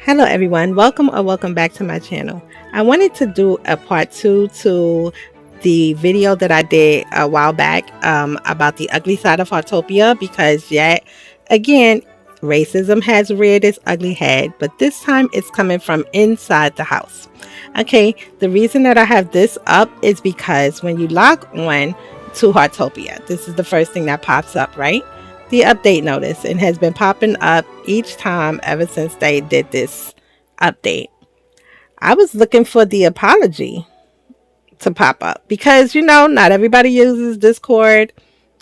Hello everyone, welcome or welcome back to my channel. I wanted to do a part 2 to the video that I did a while back about the ugly side of Heartopia because yet again, racism has reared its ugly head, but this time it's coming from inside the house. Okay, the reason that I have this up is because when you log on to Heartopia, this is the first thing that pops up, right? The update notice and has been popping up each time ever since they did this update. I was looking for the apology to pop up because not everybody uses Discord.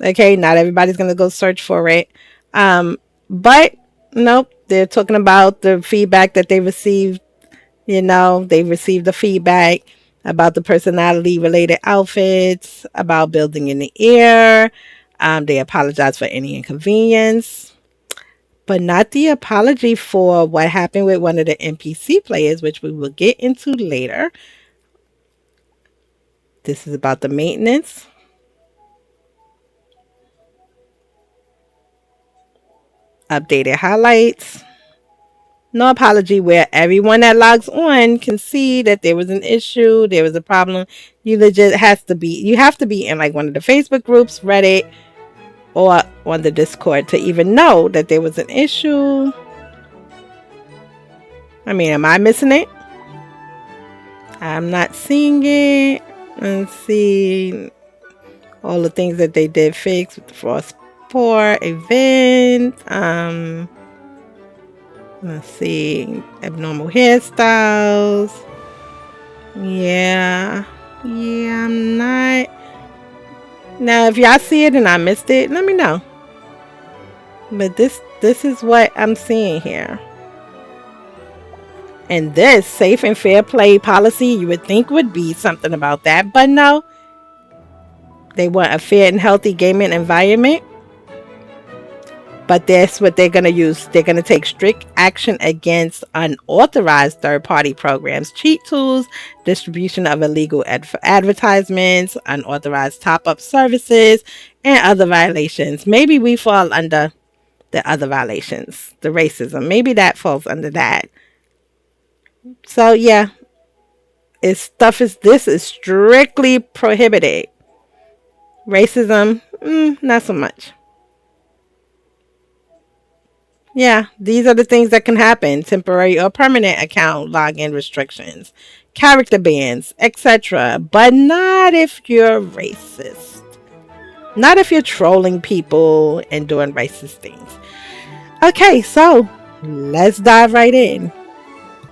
Okay, not everybody's gonna go search for it. But nope, they're talking about the feedback that they received. They received the feedback about the personality related outfits, about building in the air. They apologize for any inconvenience, but not the apology for what happened with one of the NPC players, which we will get into later. This is about the maintenance. Updated highlights. No apology where everyone that logs on can see that there was an issue, there was a problem. You have to be in like one of the Facebook groups, Reddit, or on the Discord to even know that there was an issue. I mean, am I missing it? I'm not seeing it. Let's see all the things that they did fix with the Frost Pour event. Let's see, abnormal hairstyles. Yeah, I'm not. Now, if y'all see it and I missed it, let me know. But this is what I'm seeing here. And this safe and fair play policy, you would think would be something about that, but no. They want a fair and healthy gaming environment. But that's what they're going to use. They're going to take strict action against unauthorized third-party programs, cheat tools, distribution of illegal advertisements, unauthorized top-up services, and other violations. Maybe we fall under the other violations, the racism. Maybe that falls under that. So yeah, this is strictly prohibited. Racism, not so much. Yeah, these are the things that can happen: temporary or permanent account login restrictions, character bans, etc. But not if you're racist. Not if you're trolling people and doing racist things. Okay, so let's dive right in.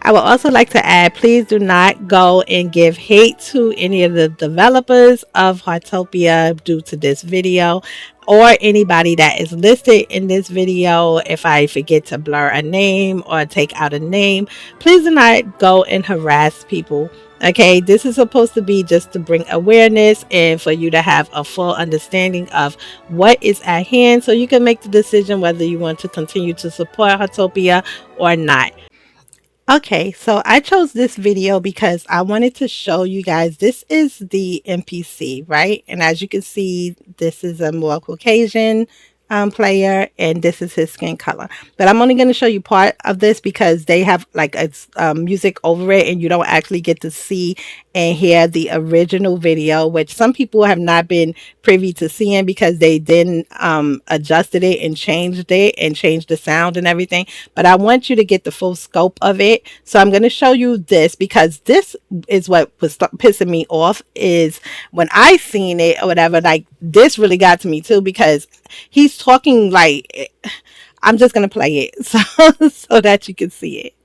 I would also like to add, please do not go and give hate to any of the developers of Heartopia due to this video or anybody that is listed in this video. If I forget to blur a name or take out a name, please do not go and harass people. Okay, this is supposed to be just to bring awareness and for you to have a full understanding of what is at hand so you can make the decision whether you want to continue to support Heartopia or not. Okay, so I chose this video because I wanted to show you guys, this is the NPC, right? And as you can see, this is a more Caucasian player, and this is his skin color. But I'm only going to show you part of this because they have like a music over it, and you don't actually get to see and hear the original video, which some people have not been privy to seeing because they then adjusted it and changed the sound and everything. But I want you to get the full scope of it, so I'm going to show you this because this is what was pissing me off, is when I seen it or whatever, like this really got to me too because he's talking like, I'm just going to play it so that you can see it.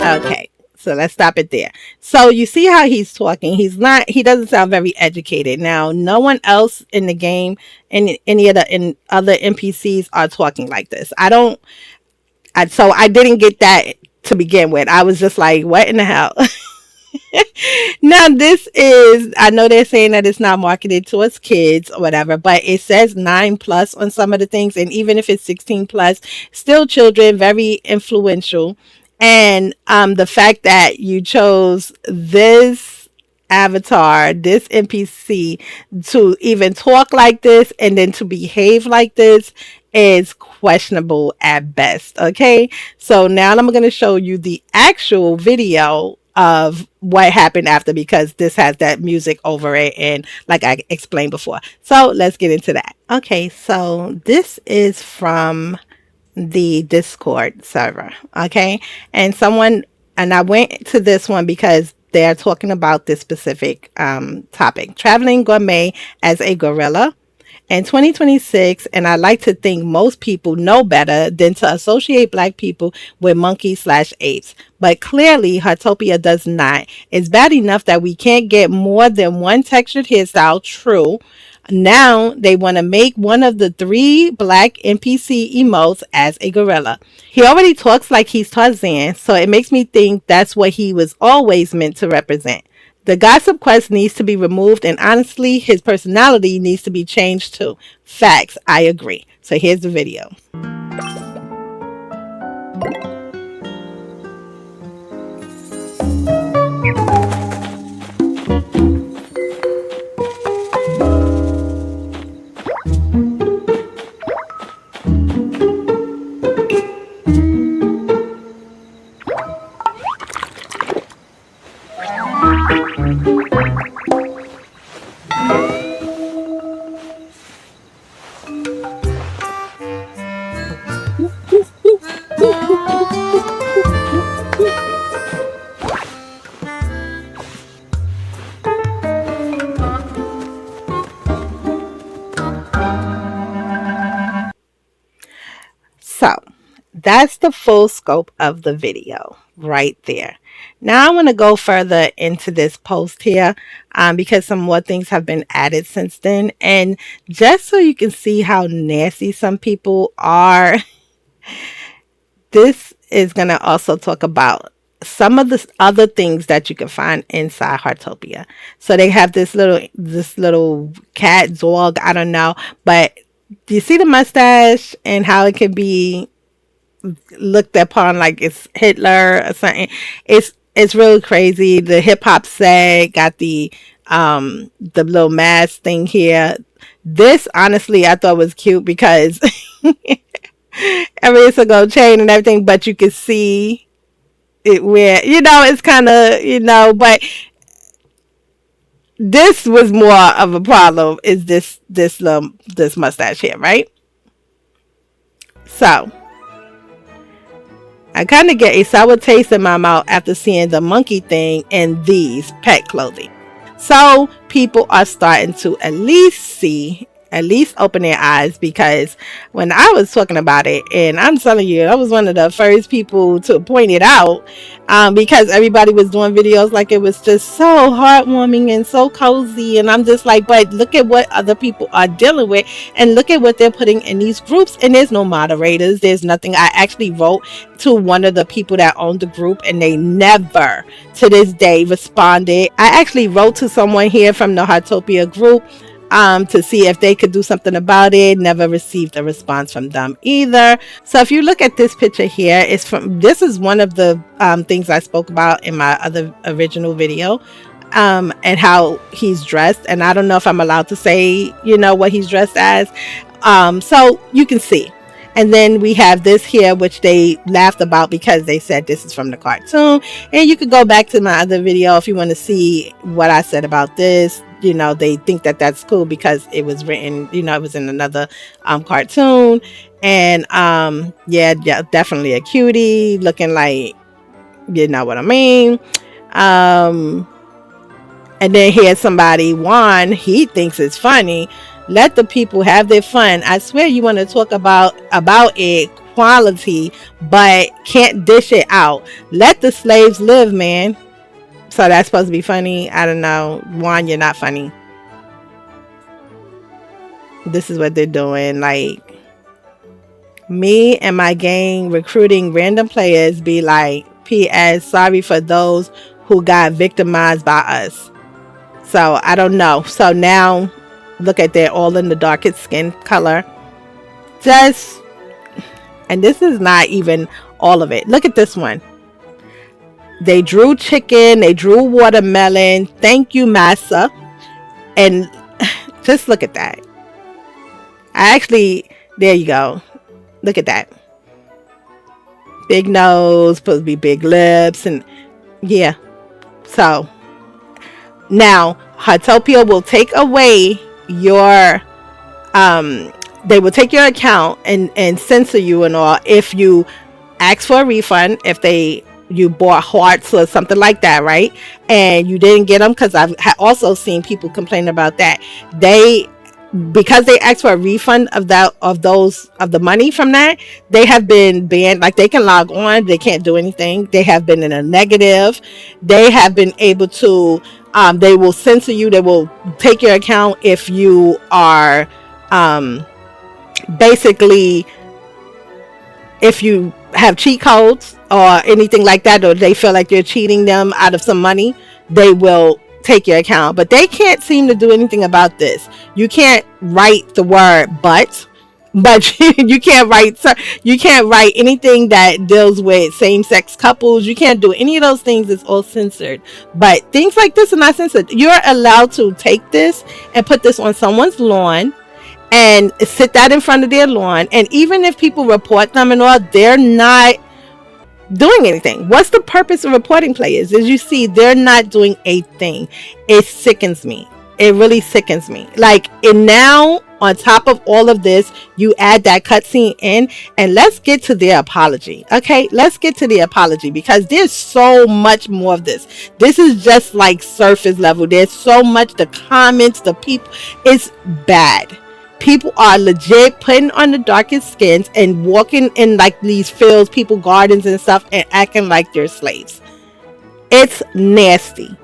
Okay, So let's stop it there. So you see how he's talking. He doesn't sound very educated. Now, no one else in the game and any of the other NPCs are talking like this. So I didn't get that to begin with. I was just like, what in the hell? Now, I know they're saying that it's not marketed towards kids or whatever, but it says 9 plus on some of the things. And even if it's 16 plus, still children, very influential. And the fact that you chose this avatar, this NPC, to even talk like this and then to behave like this is questionable at best. Okay, so now I'm going to show you the actual video of what happened after, because this has that music over it, and like I explained before. So let's get into that. Okay, so this is from the Discord server. Okay, and I went to this one because they're talking about this specific topic: traveling gourmet as a gorilla in 2026. And I like to think most people know better than to associate Black people with monkeys/apes. But clearly, Heartopia does not. It's bad enough that we can't get more than one textured hairstyle. True. Now they want to make one of the 3 Black NPC emotes as a gorilla. He already talks like he's Tarzan, so it makes me think that's what he was always meant to represent. The gossip quest needs to be removed, and honestly, his personality needs to be changed too. Facts, I agree. So here's the video. So that's the full scope of the video right there. Now I want to go further into this post here, because some more things have been added since then. And just so you can see how nasty some people are, this is going to also talk about some of the other things that you can find inside Heartopia. So they have this little cat, dog, I don't know, but do you see the mustache and how it can be looked upon like it's Hitler or something? It's really crazy. The hip hop set got the little mask thing here. This honestly I thought was cute because it's a gold chain and everything, but you can see it where it's kind of but this was more of a problem. Is this mustache here, right? So I kind of get a sour taste in my mouth after seeing the monkey thing and these pet clothing. So people are starting to at least open their eyes, because when I was talking about it, and I'm telling you, I was one of the first people to point it out, because everybody was doing videos like it was just so heartwarming and so cozy, and I'm just like, but look at what other people are dealing with, and look at what they're putting in these groups, and there's no moderators, there's nothing. I actually wrote to one of the people that owned the group, and they never to this day responded. I actually wrote to someone here from the Heartopia group to see if they could do something about it. Never received a response from them either. So if you look at this picture here, this is one of the things I spoke about in my other original video, and how he's dressed. And I don't know if I'm allowed to say what he's dressed as, so you can see. And then we have this here, which they laughed about because they said this is from the cartoon. And you could go back to my other video if you want to see what I said about this. They think that that's cool because it was written, it was in another cartoon. And yeah, definitely a cutie, looking like, you know what I mean. And then here's somebody, Juan, he thinks it's funny. Let the people have their fun. I swear you want to talk about it quality, but can't dish it out. Let the slaves live, man. So that's supposed to be funny. I don't know. Juan, you're not funny. This is what they're doing. Like, me and my gang recruiting random players be like, P.S. Sorry for those who got victimized by us. So I don't know. So now look at, they're all in the darkest skin color. Just, and this is not even all of it. Look at this one. They drew chicken, they drew watermelon. Thank you, massa. And just look at that. I actually, there you go. Look at that. Big nose, supposed to be big lips, and yeah. So now Heartopia will take away your they will take your account and censor you and all if you ask for a refund, if you bought hearts or something like that, right? And you didn't get them, because I've also seen people complain about that. Because they asked for a refund of the money from that, they have been banned. Like, they can log on, they can't do anything. They have been in a negative. They have been able to they will censor you. They will take your account if you are basically, if you have cheat codes or anything like that, or they feel like you're cheating them out of some money, they will take your account. But they can't seem to do anything about this. You can't write the word but you can't write anything that deals with same-sex couples. You can't do any of those things. It's all censored. But things like this are not censored. You're allowed to take this and put this on someone's lawn and sit that in front of their lawn, and even if people report them and all, they're not doing anything. What's the purpose of reporting players? As you see, they're not doing a thing. It sickens me. It really sickens me. Like, and now on top of all of this, you add that cutscene in, and let's get to their apology. Okay, let's get to the apology, because there's so much more of this. This is just like surface level. There's so much. The comments, the people, it's bad. People are legit putting on the darkest skins and walking in like these fields, people gardens and stuff, and acting like they're slaves. It's nasty.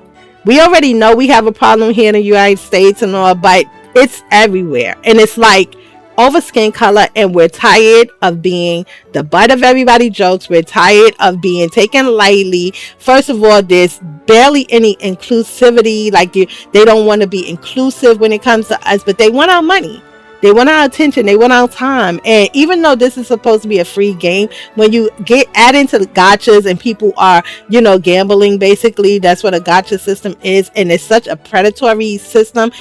We already know we have a problem here in the United States and all, but it's everywhere. And it's like over skin color, and we're tired of being the butt of everybody's jokes. We're tired of being taken lightly. First of all, there's barely any inclusivity. Like, they don't want to be inclusive when it comes to us, but they want our money. They want our attention. They want our time. And even though this is supposed to be a free game, when you get add into the gotchas and people are, gambling, basically, that's what a gotcha system is. And it's such a predatory system.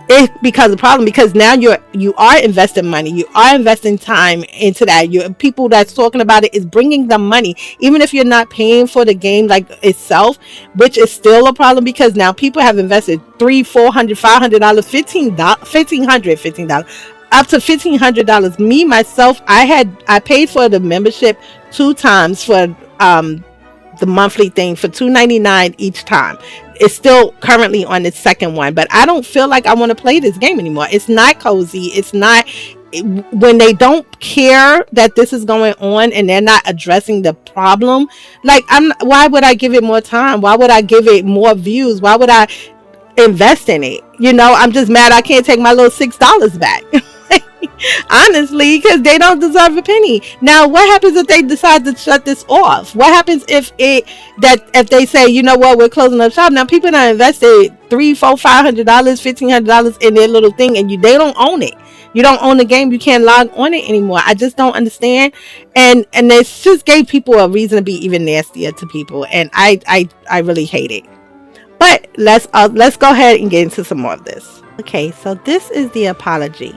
It becomes a problem, because now you are investing money, you are investing time into that. People that's talking about it is bringing them money, even if you're not paying for the game like itself, which is still a problem, because now people have invested $300, $400, $500, $1,500 up to $1,500. Me myself, I paid for the membership 2 times for the monthly thing for $2.99 each time. It's still currently on its second one, but I don't feel like I want to play this game anymore. It's not cozy. It's not, when they don't care that this is going on and they're not addressing the problem. Like, why would I give it more time? Why would I give it more views? Why would I invest in it? I'm just mad I can't take my little $6 back. Honestly, because they don't deserve a penny. Now, what happens if they decide to shut this off? What happens if they say, you know what, we're closing up shop? Now, people that invested $300, $400, $500, $1,500 in their little thing, and they don't own it. You don't own the game. You can't log on it anymore. I just don't understand. And it just gave people a reason to be even nastier to people, and I really hate it. But let's go ahead and get into some more of this. Okay, so this is the apology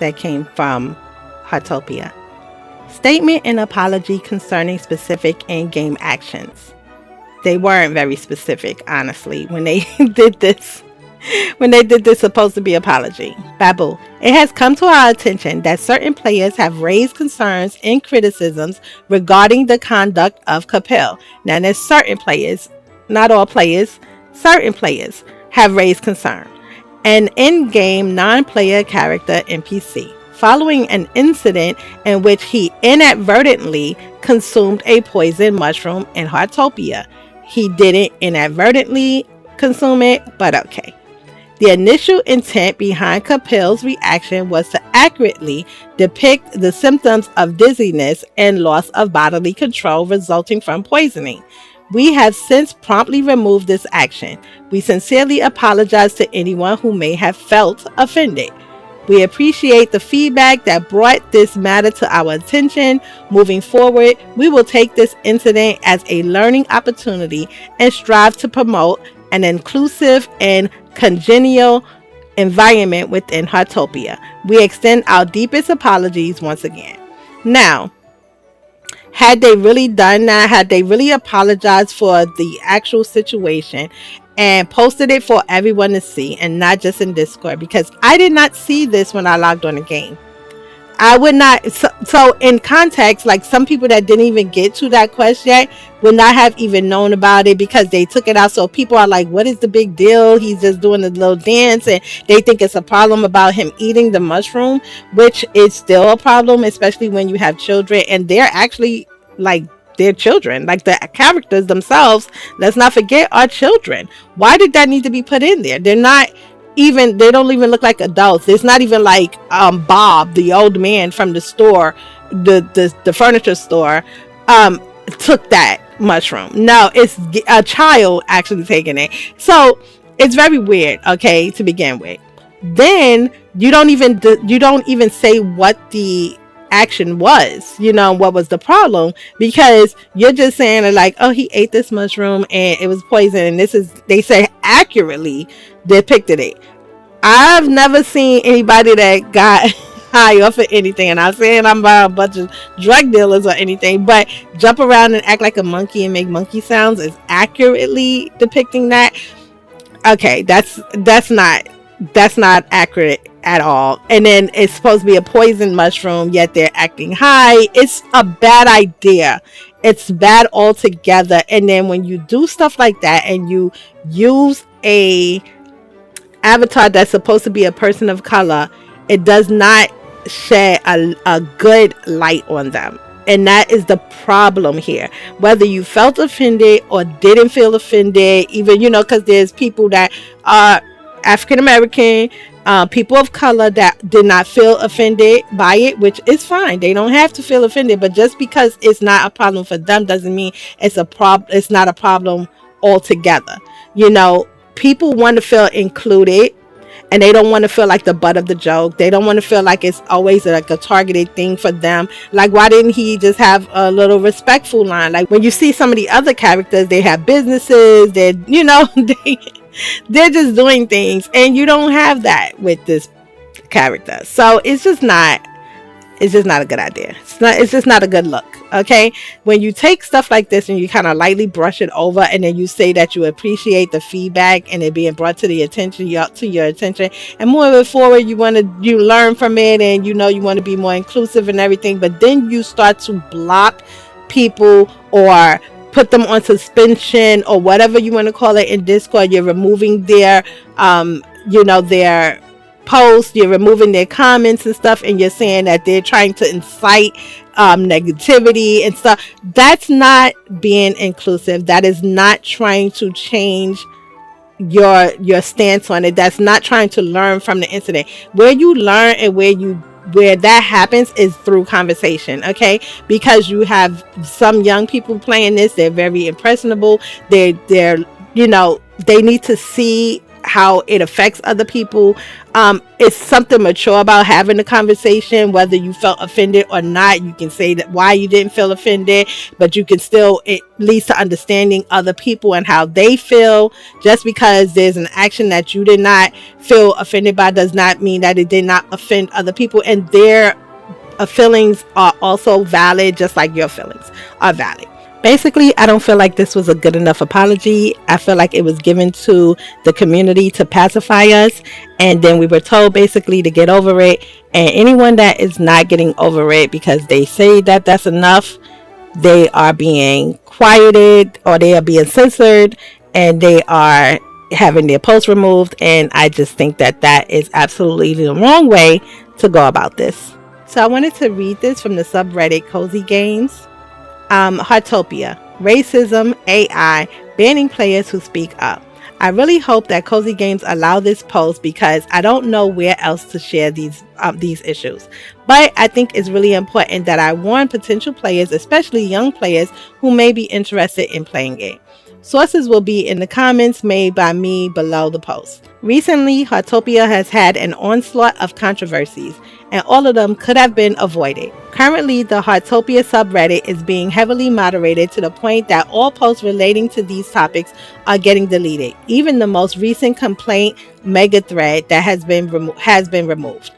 that came from Heartopia. Statement and apology concerning specific in-game actions. They weren't very specific, honestly, when they did this. When they did this supposed to be apology. Babu, it has come to our attention that certain players have raised concerns and criticisms regarding the conduct of Capel. Now, there's certain players, not all players, certain players have raised concern. An in-game non-player character NPC. following an incident in which he inadvertently consumed a poison mushroom in Heartopia. He didn't inadvertently consume it, but okay. The initial intent behind Kapil's reaction was to accurately depict the symptoms of dizziness and loss of bodily control resulting from poisoning. We have since promptly removed this action. We sincerely apologize to anyone who may have felt offended. We appreciate the feedback that brought this matter to our attention. Moving forward, we will take this incident as a learning opportunity and strive to promote an inclusive and congenial environment within Heartopia. We extend our deepest apologies once again. Now, had they really done that, had they really apologized for the actual situation and posted it for everyone to see and not just in Discord, because I did not see this when I logged on the game. I would not. So in context, like some people that didn't even get to that quest yet would not have even known about it because they took it out. So people are like, what is the big deal? He's just doing a little dance, and they think it's a problem about him eating the mushroom, which is still a problem, especially when you have children and they're actually like, they're children, like the characters themselves, let's not forget, are children. Why did that need to be put in there? They're not even, they don't even look like adults. It's not even like Bob, the old man from the store, the furniture store, took that mushroom. No, it's a child actually taking it. So it's very weird, okay, to begin with. Then you don't even say what the action was, what was the problem, because you're just saying like, oh, he ate this mushroom and it was poison, and this is, they say, accurately depicted it. I've never seen anybody that got high off of anything, and I'm saying I'm by a bunch of drug dealers or anything, but jump around and act like a monkey and make monkey sounds is accurately depicting that. Okay, that's not accurate at all. And then it's supposed to be a poison mushroom, yet they're acting high. It's a bad idea. It's bad altogether. And then when you do stuff like that and you use a avatar that's supposed to be a person of color, it does not shed a good light on them. And that is the problem here. Whether you felt offended or didn't feel offended, even, because there's people that are African American, people of color that did not feel offended by it, which is fine. They don't have to feel offended, but just because it's not a problem for them doesn't mean it's not a problem altogether. People want to feel included, and they don't want to feel like the butt of the joke. They don't want to feel like it's always like a targeted thing for them. Like, why didn't he just have a little respectful line? Like when you see some of the other characters, they have businesses, they're just doing things, and you don't have that with this character. So it's just not a good idea. It's just not a good look. Okay, when you take stuff like this and you kind of lightly brush it over, and then you say that you appreciate the feedback and it being brought to your attention, and moving forward, you learn from it, and you want to be more inclusive and everything, but then you start to block people or put them on suspension or whatever you want to call it in Discord. You're removing their their posts, you're removing their comments and stuff, and you're saying that they're trying to incite negativity and stuff. That's not being inclusive. That is not trying to change your stance on it. That's not trying to learn from the incident. Where you learn and where that happens is through conversation, okay? Because you have some young people playing this, they're very impressionable. They're they need to see how it affects other people. It's something mature about having a conversation. Whether you felt offended or not, you can say that why you didn't feel offended, but you can still, it leads to understanding other people and how they feel. Just because there's an action that you did not feel offended by does not mean that it did not offend other people, and their feelings are also valid, just like your feelings are valid. Basically, I don't feel like this was a good enough apology. I feel like it was given to the community to pacify us, and then we were told basically to get over it. And anyone that is not getting over it because they say that that's enough, they are being quieted or they are being censored, and they are having their posts removed, and I just think that that is absolutely the wrong way to go about this. So I wanted to read this from the subreddit Cozy Games. Heartopia, racism, AI, banning players who speak up. I really hope that Cozy Games allow this post because I don't know where else to share these issues. But I think it's really important that I warn potential players, especially young players who may be interested in playing it. Sources will be in the comments made by me below the post. Recently, Heartopia has had an onslaught of controversies, and all of them could have been avoided. Currently, the Heartopia subreddit is being heavily moderated to the point that all posts relating to these topics are getting deleted. Even the most recent complaint mega thread that has been removed.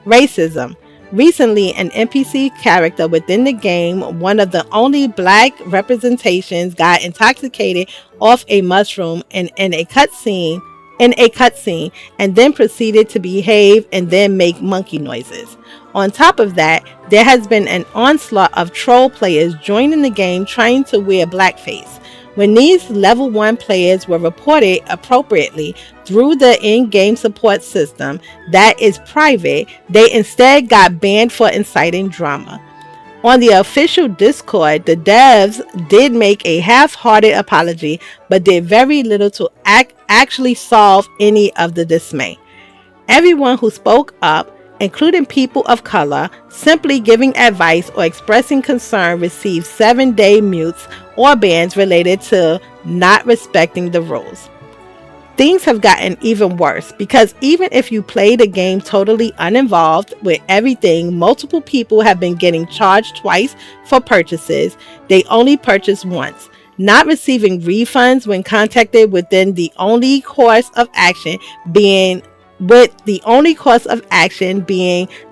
Racism. Recently, an NPC character within the game, one of the only black representations, got intoxicated off a mushroom in a cutscene and then proceeded to behave and then make monkey noises. On top of that, there has been an onslaught of troll players joining the game trying to wear blackface. When these level 1 players were reported appropriately through the in-game support system that is private, they instead got banned for inciting drama. On the official Discord, the devs did make a half-hearted apology, but did very little to actually solve any of the dismay. Everyone who spoke up, including people of color, simply giving advice or expressing concern, received 7-day mutes or bans related to not respecting the rules. Things have gotten even worse because even if you play the game totally uninvolved with everything, multiple people have been getting charged twice for purchases they only purchased once, not receiving refunds when contacted within the only course of action being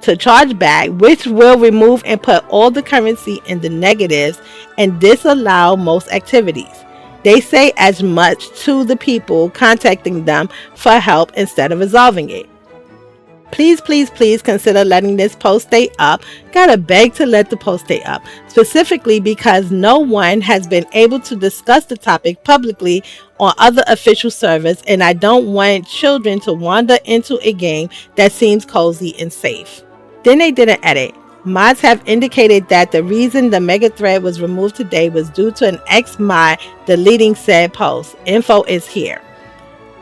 to charge back, which will remove and put all the currency in the negatives and disallow most activities. They say as much to the people contacting them for help instead of resolving it. Please, please, please consider letting this post stay up. Gotta beg to let the post stay up, specifically because no one has been able to discuss the topic publicly on other official servers, and I don't want children to wander into a game that seems cozy and safe. Then they did an edit. Mods have indicated that the reason the mega thread was removed today was due to an ex-mod deleting said post. Info is here.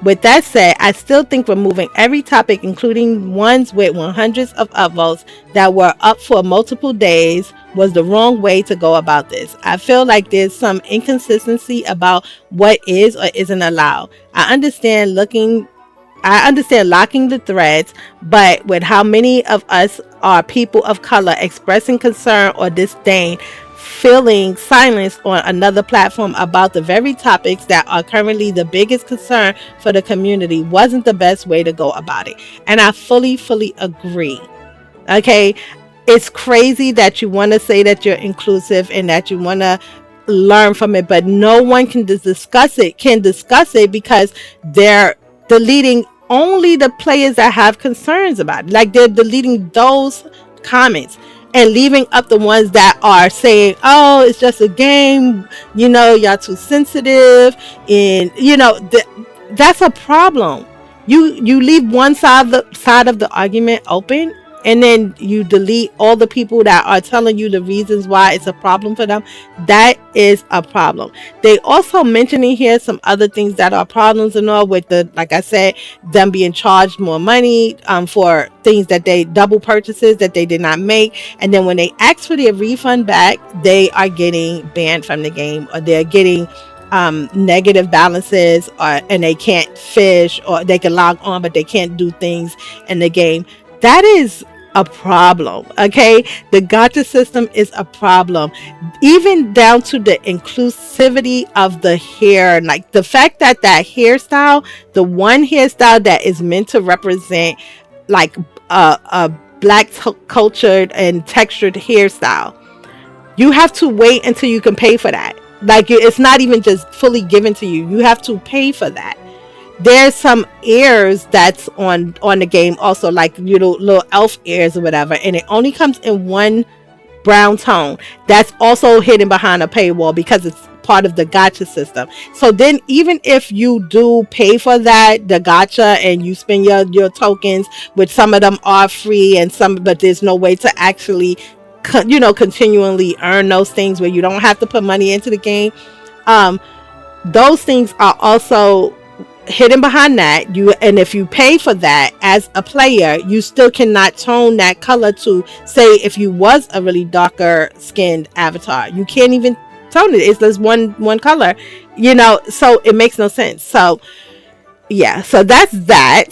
With that said, I still think removing every topic, including ones with hundreds of upvotes that were up for multiple days, was the wrong way to go about this. I feel like there's some inconsistency about what is or isn't allowed. I understand locking the threads, but with how many of us are people of color expressing concern or disdain, feeling silenced on another platform about the very topics that are currently the biggest concern for the community wasn't the best way to go about it. And I fully agree. Okay, it's crazy that you want to say that you're inclusive and that you want to learn from it, but no one can discuss it because they're deleting only the players that have concerns about it. Like, they're deleting those comments and leaving up the ones that are saying, oh, it's just a game, y'all too sensitive, and that's a problem. You leave one side of the argument open, and then you delete all the people that are telling you the reasons why it's a problem for them. That is a problem. They also mention in here some other things that are problems and all, with like I said, them being charged more money for things that they double purchases that they did not make, and then when they ask for their refund back, they are getting banned from the game, or they're getting negative balances, and they can't fish, or they can log on but they can't do things in the game. That is a problem. Okay, the gacha system is a problem, even down to the inclusivity of the hair. Like, the fact that hairstyle, the one hairstyle that is meant to represent like a black cultured and textured hairstyle, you have to wait until you can pay for that. Like, it's not even just fully given to you. You have to pay for that. There's some ears that's on the game also, like little elf ears or whatever, and it only comes in one brown tone. That's also hidden behind a paywall because it's part of the gotcha system. So then even if you do pay for that, the gotcha, and you spend your tokens, which some of them are free and some, but there's no way to actually continually earn those things where you don't have to put money into the game. um those things are also hidden behind that. And if you pay for that as a player, you still cannot tone that color to, say, if you was a really darker skinned avatar, you can't even tone it. It's just one color, so it makes no sense. So yeah, so that's that.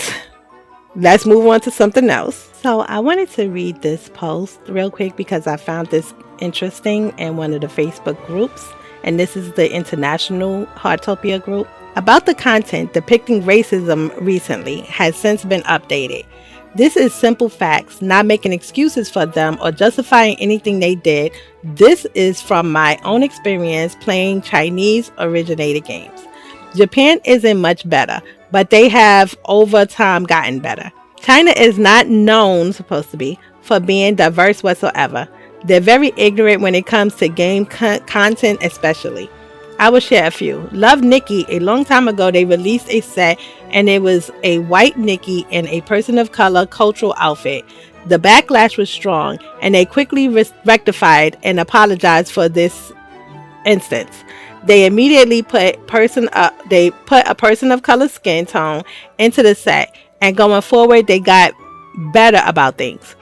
Let's move on to something else. So I wanted to read this post real quick because I found this interesting in one of the Facebook groups, and this is the International Heartopia group. About the content depicting racism recently has since been updated. This is simple facts, not making excuses for them or justifying anything they did. This is from my own experience playing Chinese originated games. Japan isn't much better, but they have over time gotten better. China is not known, supposed to be, for being diverse whatsoever. They're very ignorant when it comes to game content especially. I will share a few. Love Nikki, a long time ago they released a set and it was a white Nikki in a person of color cultural outfit. The backlash was strong and they quickly rectified and apologized for this instance. They immediately put a person of color skin tone into the set, and going forward they got better about things.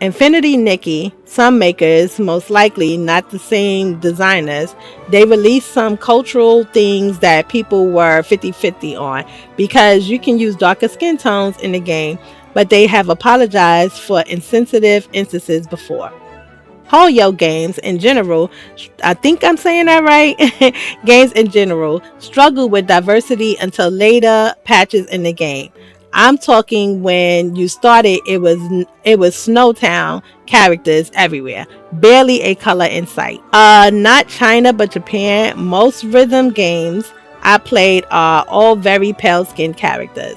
Infinity Nikki, some makers, most likely not the same designers, they released some cultural things that people were 50-50 on, because you can use darker skin tones in the game, but they have apologized for insensitive instances before. Hoyo games in general, I think I'm saying that right, games in general struggle with diversity until later patches in the game. I'm talking when you started, it was Snowtown characters everywhere, barely a color in sight. Not China but Japan. Most rhythm games I played are all very pale skinned characters.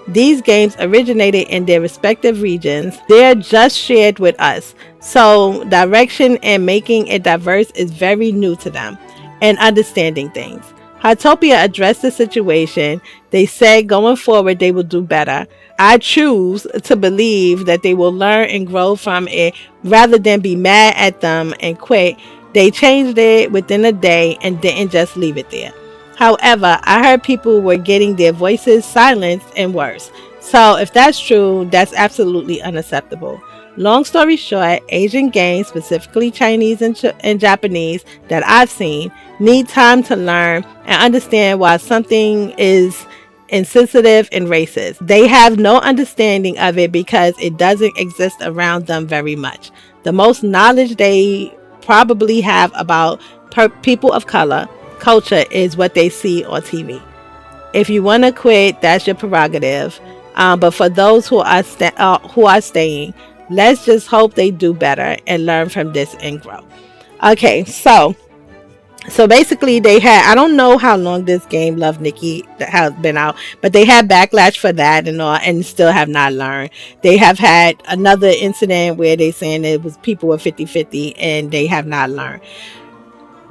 These games originated in their respective regions. They're just shared with us. So direction and making it diverse is very new to them, and understanding things. Heartopia addressed the situation. They said going forward they will do better. I choose to believe that they will learn and grow from it rather than be mad at them and quit. They changed it within a day and didn't just leave it there. However, I heard people were getting their voices silenced and worse. So if that's true, that's absolutely unacceptable. Long story short, Asian games, specifically Chinese and Japanese that I've seen, need time to learn and understand why something is insensitive and racist. They have no understanding of it because it doesn't exist around them very much. The most knowledge they probably have about people of color culture is what they see on TV. If you want to quit, that's your prerogative. But for those who are staying, let's just hope they do better and learn from this and grow. Okay, so basically they had, I don't know how long this game Love Nikki has been out, but they had backlash for that and all, and still have not learned. They have had another incident where they saying it was people were 50-50 and they have not learned.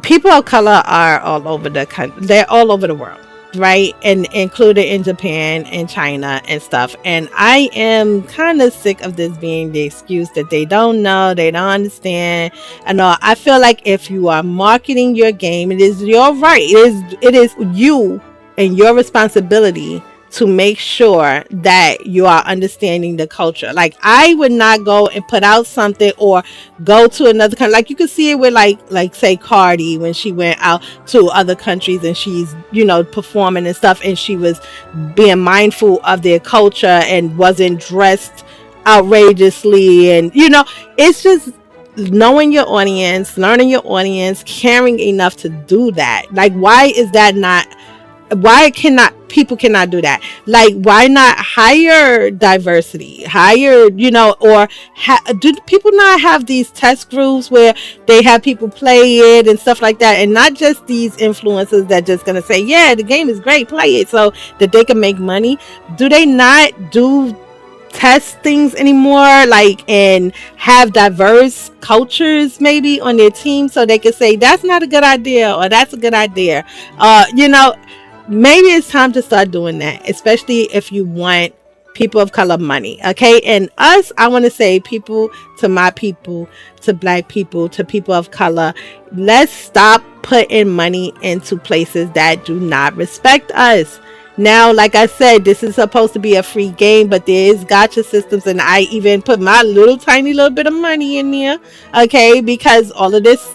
People of color are all over the country. They're all over the world, right? And included in Japan and China and stuff. And I am kind of sick of this being the excuse that they don't know, they don't understand. And all. I feel like if you are marketing your game, it is your right. It is you and your responsibility to make sure that you are understanding the culture. Like, I would not go and put out something or go to another country. Like, you can see it with like say Cardi, when she went out to other countries and she's, performing and stuff, and she was being mindful of their culture and wasn't dressed outrageously. And, it's just knowing your audience, learning your audience, caring enough to do that. Like, why cannot people do that? Like, why not hire diversity, or do people not have these test groups where they have people play it and stuff like that, and not just these influencers that just gonna say, yeah, the game is great, play it, so that they can make money? Do they not do test things anymore, like, and have diverse cultures maybe on their team, so they can say that's not a good idea or that's a good idea. You know, maybe it's time to start doing that, especially if you want people of color money. Okay. And us, I want to say, people, to my people, to black people, to people of color, let's stop putting money into places that do not respect us. Now, like I said, this is supposed to be a free game, but there is gotcha systems, and I even put my little tiny little bit of money in there, okay, because all of this,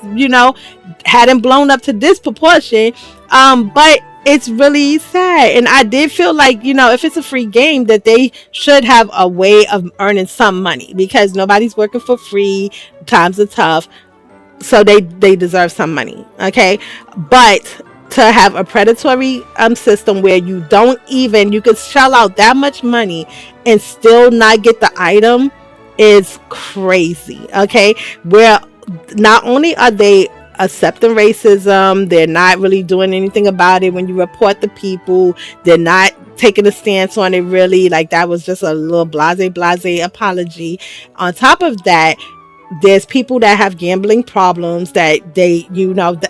hadn't blown up to this proportion. But it's really sad, and I did feel like, if it's a free game, that they should have a way of earning some money, because nobody's working for free. Times are tough, so they deserve some money, okay. But to have a predatory system where you could shell out that much money and still not get the item is crazy, okay. Where not only are they accepting racism, they're not really doing anything about it. When you report the people, they're not taking a stance on it, really. Like, that was just a little blase apology. On top of that, there's people that have gambling problems that they,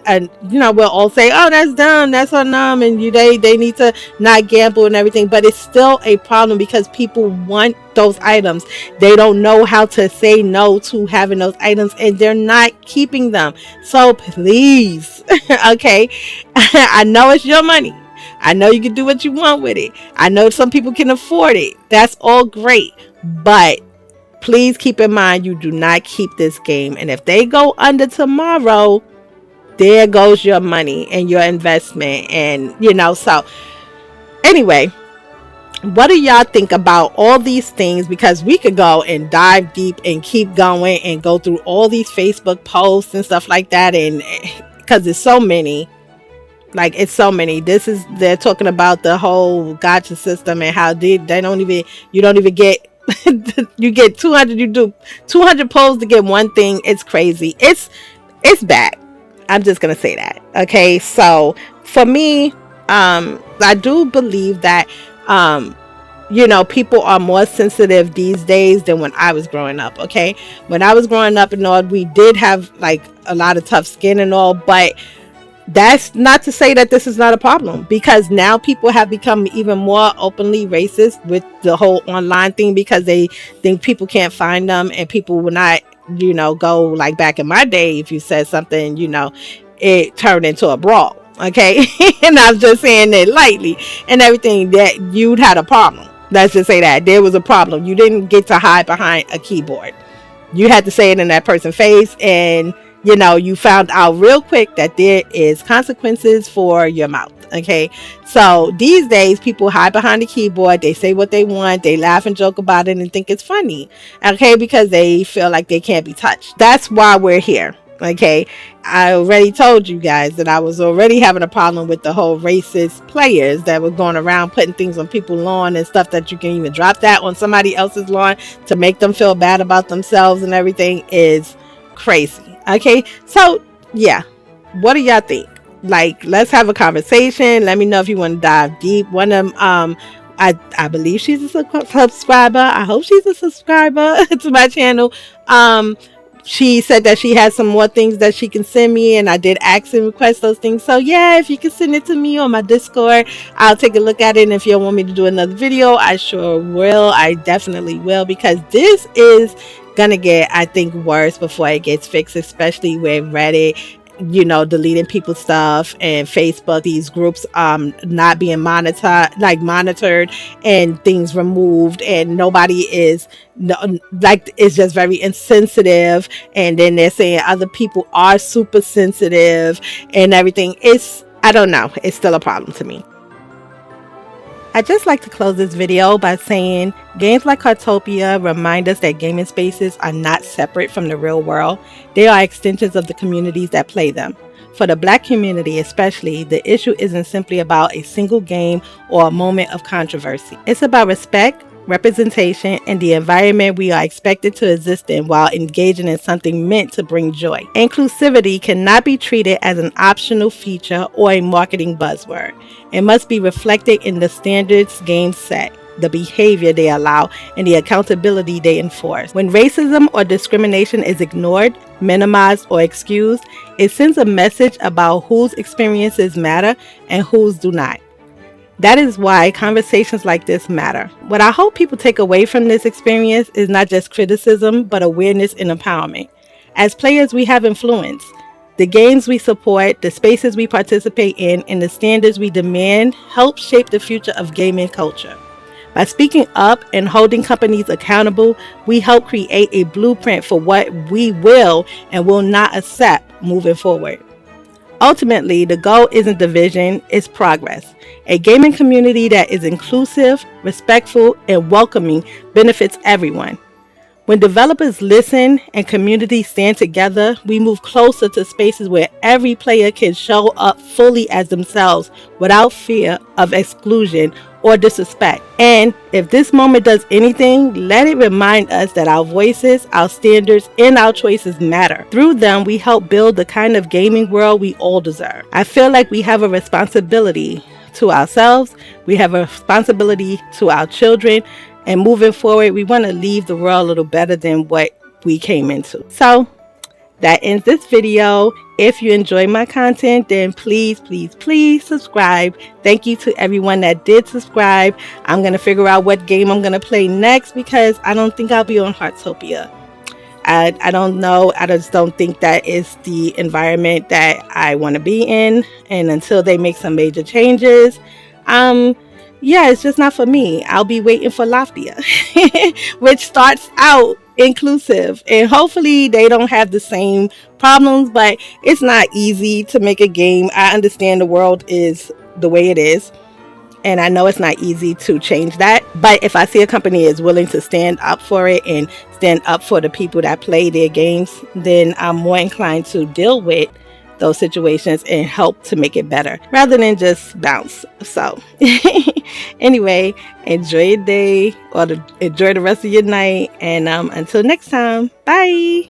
and we'll all say, oh, that's dumb, that's on them, and they need to not gamble and everything. But it's still a problem, because people want those items. They don't know how to say no to having those items, and they're not keeping them. So please, okay, I know it's your money. I know you can do what you want with it. I know some people can afford it. That's all great. But please keep in mind, you do not keep this game. And if they go under tomorrow, there goes your money and your investment. And, so anyway, what do y'all think about all these things? Because we could go and dive deep and keep going and go through all these Facebook posts and stuff like that. And because there's so many. Like, it's so many. They're talking about the whole gotcha system and how you don't even get, you get 200, you do 200 polls to get one thing. It's crazy. It's bad. I'm just going to say that. Okay. So for me, I do believe that, people are more sensitive these days than when I was growing up. Okay. When I was growing up and all, we did have like a lot of tough skin and all, but that's not to say that this is not a problem, because now people have become even more openly racist with the whole online thing, because they think people can't find them, and people will not, go like back in my day. If you said something, it turned into a brawl. Okay. And I'm just saying that lightly and everything, that you'd had a problem. Let's just say that there was a problem. You didn't get to hide behind a keyboard. You had to say it in that person's face, and you found out real quick that there is consequences for your mouth. Okay. So these days, people hide behind the keyboard. They say what they want. They laugh and joke about it and think it's funny. Okay. Because they feel like they can't be touched. That's why we're here. Okay. I already told you guys that I was already having a problem with the whole racist players that were going around putting things on people's lawn and stuff, that you can even drop that on somebody else's lawn to make them feel bad about themselves and everything is crazy. Okay, so yeah, what do y'all think? Like, let's have a conversation. Let me know if you want to dive deep. One of them, I believe she's a subscriber. I hope she's a subscriber to my channel. She said that she has some more things that she can send me, and I did ask and request those things. So yeah, if you can send it to me on my Discord, I'll take a look at it. And if you want me to do another video, I sure will. I definitely will, because this is gonna get, I think, worse before it gets fixed, especially with Reddit, deleting people's stuff, and Facebook, these groups not being monitored and things removed, and nobody is it's just very insensitive. And then they're saying other people are super sensitive and everything. I don't know, it's still a problem to me. I'd just like to close this video by saying games like Heartopia remind us that gaming spaces are not separate from the real world. They are extensions of the communities that play them. For the Black community especially, the issue isn't simply about a single game or a moment of controversy. It's about respect, representation, and the environment we are expected to exist in while engaging in something meant to bring joy. Inclusivity cannot be treated as an optional feature or a marketing buzzword. It must be reflected in the standards games set. the behavior they allow, and the accountability they enforce. When racism or discrimination is ignored, minimized, or excused, it sends a message about whose experiences matter and whose do not. That is why conversations like this matter. What I hope people take away from this experience is not just criticism, but awareness and empowerment. As players, we have influence. The games we support, the spaces we participate in, and the standards we demand help shape the future of gaming culture. By speaking up and holding companies accountable, we help create a blueprint for what we will and will not accept moving forward. Ultimately, the goal isn't division, it's progress. A gaming community that is inclusive, respectful, and welcoming benefits everyone. When developers listen and communities stand together, we move closer to spaces where every player can show up fully as themselves without fear of exclusion or disrespect. And if this moment does anything, let it remind us that our voices, our standards, and our choices matter. Through them, we help build the kind of gaming world we all deserve. I feel like we have a responsibility to ourselves, we have a responsibility to our children, and moving forward, we want to leave the world a little better than what we came into. So that ends this video. If you enjoy my content, then please subscribe. Thank you to everyone that did subscribe. I'm going to figure out what game I'm going to play next because I don't think I'll be on Heartopia. I don't know. I just don't think that is the environment that I want to be in. And until they make some major changes, yeah, it's just not for me. I'll be waiting for Loftia, which starts out inclusive, and hopefully they don't have the same problems, but it's not easy to make a game. I understand the world is the way it is, and I know it's not easy to change that, but if I see a company is willing to stand up for it and stand up for the people that play their games, then I'm more inclined to deal with those situations and help to make it better rather than just bounce. So anyway, enjoy your day or enjoy the rest of your night, and until next time, bye.